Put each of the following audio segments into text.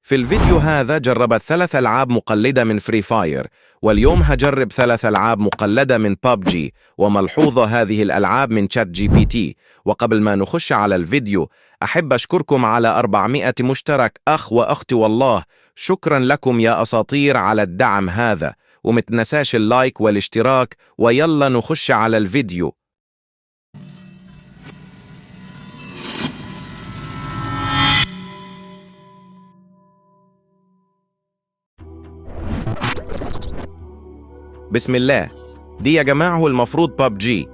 في الفيديو هذا جربت 3 ألعاب مقلدة من فري فاير، واليوم هجرب 3 ألعاب مقلدة من بابجي. وملحوظة هذه الألعاب من شات جي بي تي. وقبل ما نخش على الفيديو أحب أشكركم على 400 مشترك أخ وأختي، والله شكرا لكم يا أساطير على الدعم هذا، ومتنساش اللايك والاشتراك. ويلا نخش على الفيديو. بسم الله. دي يا جماعة هو المفروض بابجي.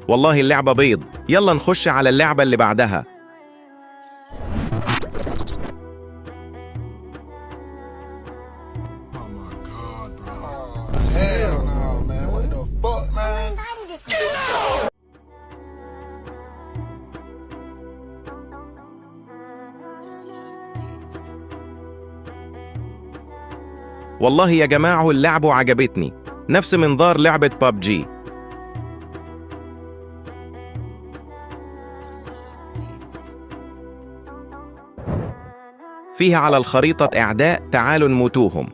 والله اللعبة بيض. يلا نخش على اللعبة اللي بعدها. Hell no, man. What the fuck, man? والله يا جماعة اللعبة عجبتني، نفس منظار لعبة بابجي. فيها على الخريطة أعداء، تعالوا نموتوهم.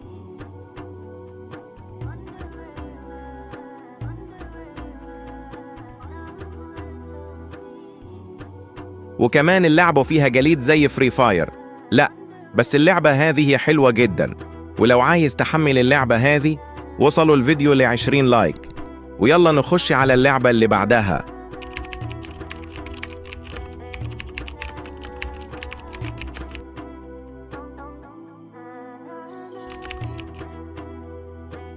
وكمان اللعبة فيها جليد زي فري فاير. لا، بس اللعبة هذه حلوة جدا، ولو عايز تحمل اللعبة هذه وصلوا الفيديو ل20 لايك. ويلا نخش على اللعبة اللي بعدها.